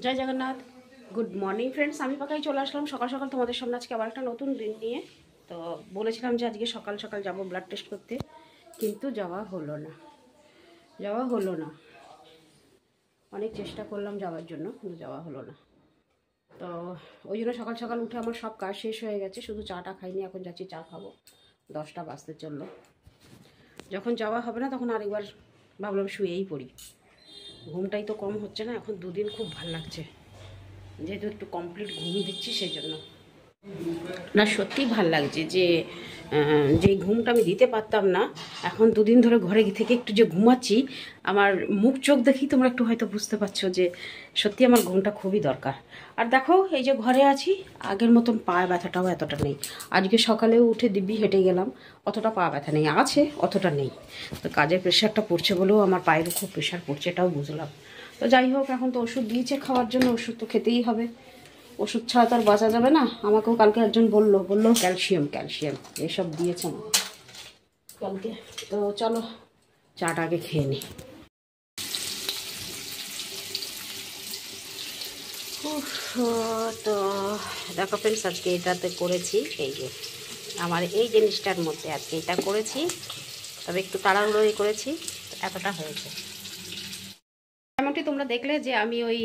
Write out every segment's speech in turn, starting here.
জয় Jagannath. Good morning friends, আমি পাকাই চলে আসলাম সকাল সকাল তোমাদের সামনে আজকে আবার একটা নতুন দিন নিয়ে। তো বলেছিলাম যে আজকে সকাল সকাল যাব ব্লাড টেস্ট করতে, কিন্তু যাওয়া হলো না। অনেক চেষ্টা করলাম যাওয়ার জন্য, কিন্তু যাওয়া হলো না। তো ওই জন্য সকাল সকাল উঠে আমার সব কাজ শেষ হয়ে গেছে, শুধু চাটা খাইনি, এখন যাচ্ছি চা খাবো। 10টা বাজতে চললো। যখন যাওয়া হবে না তখন আরেকবার ভাবলাম শুয়েই পড়ি। ঘুমটাই তো কম হচ্ছে না, এখন দুদিন খুব ভাল লাগছে, যেহেতু একটু কমপ্লিট ঘুম দিচ্ছি সেই জন্য। না সত্যিই ভাল লাগছে যে যে ঘুমটা আমি দিতে পারতাম না, এখন দুদিন ধরে ঘরে থেকে একটু যে ঘুমাচ্ছি, আমার মুখ চোখ দেখেই তোমরা একটু হয়তো বুঝতে পারছো যে সত্যি আমার ঘুমটা খুবই দরকার। আর দেখো এই যে ঘরে আছি, আগের মতন পা ব্যথাটাও এতটা নেই। আজকে সকালেও উঠে দিব্যি হেঁটে গেলাম, অতটা পা ব্যথা নেই, আছে অতটা নেই। তো কাজের প্রেশারটা পড়ছে বলেও আমার পায়েরও খুব প্রেশার পড়ছে, এটাও বুঝলাম। তো যাই হোক, এখন তো ওষুধ দিয়েছে খাওয়ার জন্য, ওষুধ তো খেতেই হবে, ওষুধ ছাড়া তো আর বাঁচা যাবে না। আমাকেও কালকে একজন বললো ক্যালসিয়াম এসব দিয়েছে আমাকে কালকে। তো চলো চাটা আগে খেয়ে নিই। তো দেখো ফ্রেন্ডস, আজকে এটাতে করেছি, এই যে আমার এই জিনিসটার মধ্যে আজকে এটা করেছি, তবে একটু তাড়াহুড়োই করেছি, এতটা হয়েছে। এমনটি তোমরা দেখলে যে আমি ওই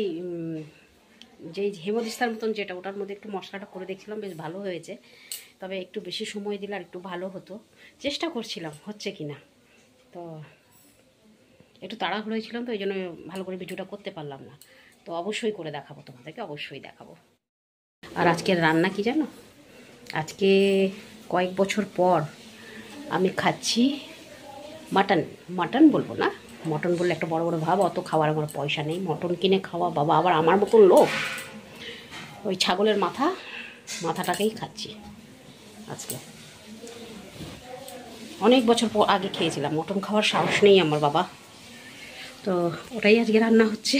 যেই হেমদিস্তার মতন যেটা, ওটার মধ্যে একটু মশলাটা করে দেখছিলাম, বেশ ভালো হয়েছে। তবে একটু বেশি সময় দিলে আর একটু ভালো হতো, চেষ্টা করছিলাম হচ্ছে কি না। তো একটু তাড়াহুড়ো হয়েছিলাম, তো এই জন্য ভালো করে ভিডিওটা করতে পারলাম না। তো অবশ্যই করে দেখাবো তোমাদেরকে, অবশ্যই দেখাবো। আর আজকের রান্না কি জানো? আজকে কয়েক বছর পর আমি খাচ্ছি মাটন বলবো না, মটন বললে একটা বড় বড় ভাব, অত খাওয়ার আমার পয়সা নেই। মটন কিনে খাওয়া বাবা, আবার আমার মতন লোক। ওই ছাগলের মাথাটাকেই খাচ্ছি আজকে। অনেক বছর পর আগে খেয়েছিলাম, মটন খাওয়ার সাহস নেই আমার বাবা। তো ওটাই আজকে রান্না হচ্ছে।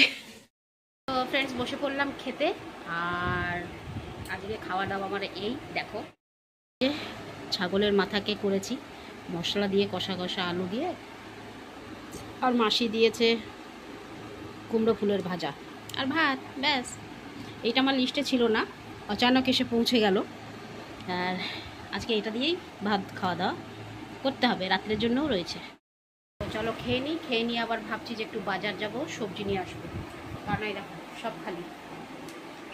তো ফ্রেন্ডস, বসে পড়লাম খেতে। আর আজকে খাওয়া দাওয়া আমার এই দেখো, ছাগলের মাথাকে করেছি মশলা দিয়ে, কষা কষা আলু দিয়ে, আর মাসি দিয়েছে কুমড়ো ফুলের ভাজা আর ভাত, ব্যাস। এইটা আমার লিস্টে ছিল না, অচানক এসে পৌঁছে গেল। আর আজকে এটা দিয়েই ভাত খাওয়া দাওয়া করতে হবে, রাত্রের জন্যও রয়েছে। তো চলো খেয়ে নিই, আবার ভাবছি যে একটু বাজার যাব, সবজি নিয়ে আসবো। কারণ এই দেখো সব খালি,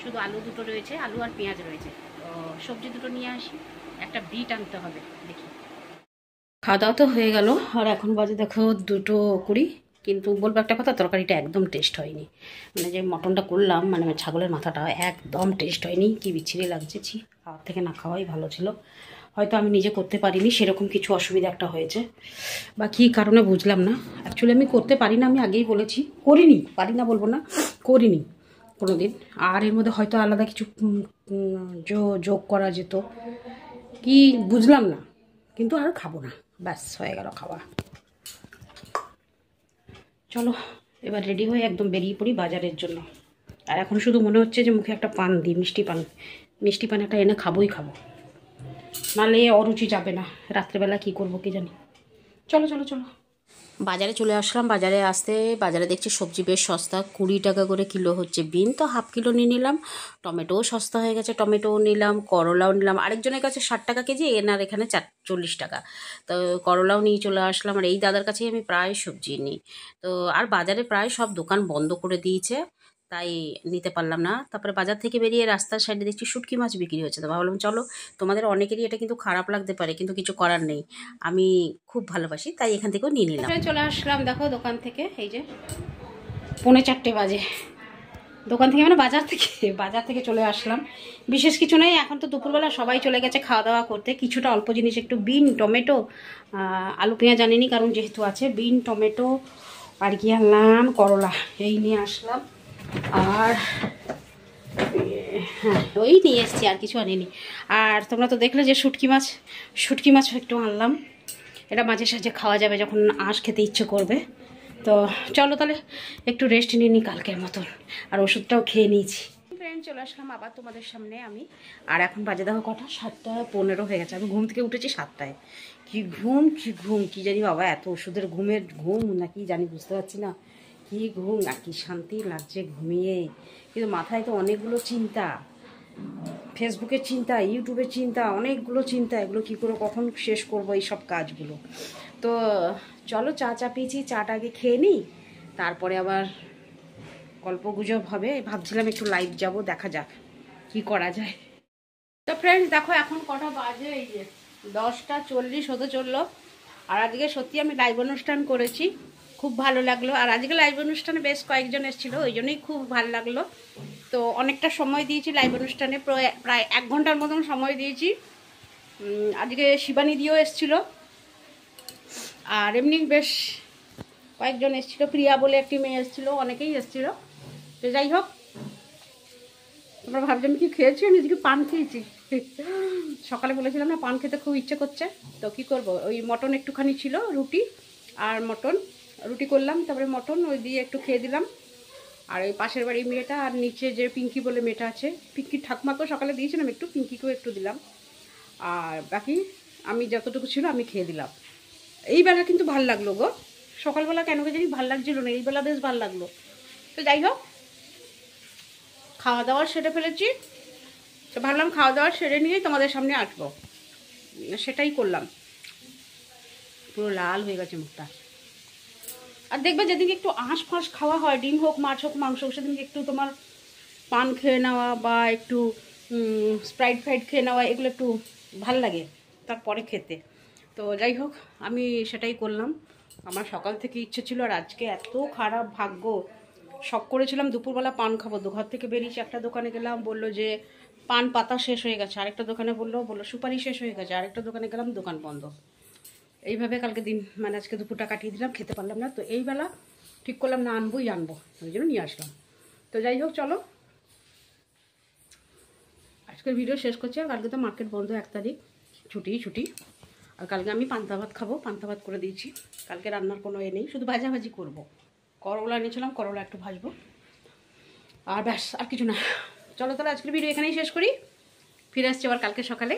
শুধু আলু দুটো রয়েছে, আলু আর পেঁয়াজ রয়েছে। তো সবজি দুটো নিয়ে আসি, একটা বিট আনতে হবে, দেখি। খাওয়া দাওয়া তো হয়ে গেল, আর এখন বাজে দেখো 2:20। কিন্তু বলবো একটা কথা, তরকারিটা একদম টেস্ট হয়নি। মানে যে মটনটা করলাম, মানে ছাগলের মাথাটা একদম টেস্ট হয়নি, কি বিচ্ছিরি লাগছে। খাওয়ার থেকে না খাওয়াই ভালো ছিল। হয়তো আমি নিজে করতে পারিনি, সেরকম কিছু অসুবিধা একটা হয়েছে, বা কী কারণে বুঝলাম না। অ্যাকচুয়ালি আমি করতে পারি না, আমি আগেই বলেছি, করিনি, পারি না বলবো না, করিনি কোনো দিন। আর এর মধ্যে হয়তো আলাদা কিছু যোগ করা যেত কি, বুঝলাম না, কিন্তু আর খাবো না, ব্যাস হয়ে গেল খাওয়া। চলো এবার রেডি হয়ে একদম বেরিয়ে পড়ি বাজারের জন্য। আর এখন শুধু মনে হচ্ছে যে মুখে একটা পান দিই, মিষ্টি পান একটা এনে খাবোই খাবো, নাহলে অরুচি যাবে না। রাত্রেবেলা কি করবো কি জানি। চলো চলো চলো, বাজারে চলে আসলাম। বাজারে দেখছি সবজি বেশ সস্তা, 20 টাকা করে কিলো হচ্ছে। বিন তো হাফ কিলো নিয়ে নিলাম, টমেটোও সস্তা হয়ে গেছে, টমেটোও নিলাম, করলাও নিলাম। আরেকজনের কাছে 60 টাকা কেজি, এনার এখানে 40 টাকা। তো করলাও নিয়ে চলে আসলাম। আর এই দাদার কাছেই আমি প্রায় সবজি নিই। তো আর বাজারে প্রায় সব দোকান বন্ধ করে দিয়েছে, তাই নিতে পারলাম না। তারপরে বাজার থেকে বেরিয়ে রাস্তার সাইডে দেখছি শুটকি মাছ বিক্রি হচ্ছে। তো ভাবলাম চলো, তোমাদের অনেকেরই এটা কিন্তু খারাপ লাগতে পারে, কিন্তু কিছু করার নেই, আমি খুব ভালোবাসি, তাই এখান থেকেও নিয়ে নিলাম। চলে আসলাম দেখো দোকান থেকে, এই যে 3:45 বাজে, দোকান থেকে মানে বাজার থেকে চলে আসলাম। বিশেষ কিছু নেই, এখন তো দুপুরবেলা সবাই চলে গেছে খাওয়া দাওয়া করতে। কিছুটা অল্প জিনিস, একটু বিন, টমেটো, আলু পেঁয়াজ জানিনি, কারণ যেহেতু আছে বিন, টমেটো, আর কি আনলাম, করলা, এই নিয়ে আসলাম। আর হ্যাঁ, ওই নিয়ে এসেছি, আর কিছু আনিনি। আর তোমরা তো দেখলে যে শুটকি মাছ একটু আনলাম। এটা মাঝে সাঝে খাওয়া যাবে যখন আঁশ খেতে ইচ্ছে করবে। তো চলো তাহলে একটু রেস্ট নিয়ে নিই কালকের মতন। আর ওষুধটাও খেয়ে নিয়েছি। ফ্রেন্ড, চলে আসলাম আবার তোমাদের সামনে আমি। আর এখন বাজে দেখো কটা, 7:15 হয়ে গেছে। আমি ঘুম থেকে উঠেছি 7টায়। কি ঘুম কি জানি বাবা, এত ওষুধের ঘুম নাকি জানি, বুঝতে পারছি না। কি কি ঘুম আর কি শান্তি লাগছে ঘুমিয়ে, কিন্তু মাথায় তো অনেকগুলো চিন্তা, ফেসবুকের চিন্তা, ইউটিউবের চিন্তা, অনেকগুলো চিন্তা। এগুলো কী করে কখন শেষ করবো এই সব কাজগুলো। তো চলো চা পিয়েছি, চাটা আগে খেয়ে নিই, তারপরে আবার গল্প গুজব হবে। ভাবছিলাম একটু লাইভ যাব, দেখা যাক কি করা যায়। তো ফ্রেন্ডস দেখো এখন কটা বাজে, এই যে 10:40 হতে চললো। আর আজকে সত্যি আমি লাইভ অনুষ্ঠান করেছি, খুব ভালো লাগলো। আর আজকে লাইভ অনুষ্ঠানে বেশ কয়েকজন এসেছিলো, ওই জন্যই খুব ভালো লাগলো। তো অনেকটা সময় দিয়েছি লাইভ অনুষ্ঠানে, প্রায় 1 ঘন্টার মতন সময় দিয়েছি। আজকে শিবানী দিও এসেছিলো, আর এমনি বেশ কয়েকজন এসেছিলো, প্রিয়া বলে একটি মেয়ে এসেছিলো, অনেকেই এসেছিলো। তো যাই হোক, তোমরা ভাবছো আমি কি খেয়েছি, আমি আজকে পান খেয়েছি। সকালে বলেছিলাম না পান খেতে খুব ইচ্ছে করছে, তো কি করব, ওই মটন একটুখানি ছিল, রুটি আর মটন, রুটি করলাম, তারপরে মটন ওই দিয়ে একটু খেয়ে দিলাম। আর ওই পাশের বাড়ির মেয়েটা আর নিচে যে পিঙ্কি বলে মেয়েটা আছে, পিঙ্কির ঠাকুমাকেও সকালে দিয়েছিলাম একটু, পিঙ্কিকেও একটু দিলাম। আর বাকি আমি যতটুকু ছিল আমি খেয়ে দিলাম। এই বেলা কিন্তু ভাল লাগলো গো, সকালবেলা কেন জানি ভাল লাগছিল না, এই বেলা বেশ ভাল লাগলো। তো যাই হোক, খাওয়া দাওয়া সেরে ফেলেছি, তো ভাবলাম খাওয়া দাওয়া সেরে নিয়েই তোমাদের সামনে আসবো, সেটাই করলাম। পুরো লাল হয়ে গেছে মুখটা। আর দেখবে যেদিনকে একটু আঁশ ফাঁস খাওয়া হয়, ডিম হোক, মাছ হোক, মাংস হোক, সেদিনকে একটু তোমার পান খেয়ে নেওয়া বা একটু স্প্রাইট ফ্রাইট খেয়ে নেওয়া, এগুলো একটু ভাল লাগে তারপরে খেতে। তো যাই হোক, আমি সেটাই করলাম। আমার সকাল থেকে ইচ্ছে ছিল, আর আজকে এত খারাপ ভাগ্য, শখ করেছিলাম দুপুরবেলা পান খাবো, ঘর থেকে বেরিয়েছি, একটা দোকানে গেলাম, বললো যে পান পাতা শেষ হয়ে গেছে, আরেকটা দোকানে বললো সুপারি শেষ হয়ে গেছে, আরেকটা দোকানে গেলাম, দোকান বন্ধ। এইভাবে কালকে দিন, মানে আজকে দুপুরটা কাটিয়ে দিলাম, খেতে পারলাম না। তো এইবেলা ঠিক করলাম না, আনবোই আনবো, ওই জন্য নিয়ে আসলাম। তো যাই হোক, চলো আজকের ভিডিও শেষ করছি। আর কালকে তো মার্কেট বন্ধ, 1 তারিখ, ছুটি। আর কালকে আমি পান্তা ভাত খাবো, পান্তা ভাত করে দিয়েছি। কালকে রান্নার কোনো নেই, শুধু ভাজাভাজি করব। করলা এনেছিলাম, করলা একটু ভাজবো, আর ব্যাস, আর কিছু না। চলো তাহলে আজকের ভিডিও এখানেই শেষ করি, ফিরে আসছি আবার কালকে সকালে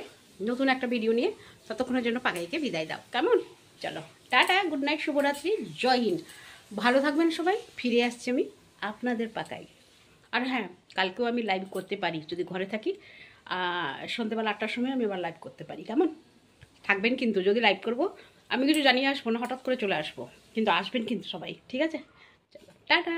নতুন একটা ভিডিও নিয়ে। ততক্ষণের জন্য পাকাইকে বিদায় দাও, কেমন? চলো টাটা, গুড নাইট, শুভরাত্রি, জয় হিন্দ, ভালো থাকবেন সবাই। ফিরে আসছি আমি আপনাদের পাকাই। আর হ্যাঁ, কালকেও আমি লাইভ করতে পারি যদি ঘরে থাকি, সন্ধ্যেবেলা 8টার সময় আমি আবার লাইভ করতে পারি, কেমন? থাকবেন কিন্তু, যদি লাইভ করব আমি কিছু জানিয়ে আসবো না, হঠাৎ করে চলে আসবো, কিন্তু আসবেন কিন্তু সবাই, ঠিক আছে? চলো টাটা।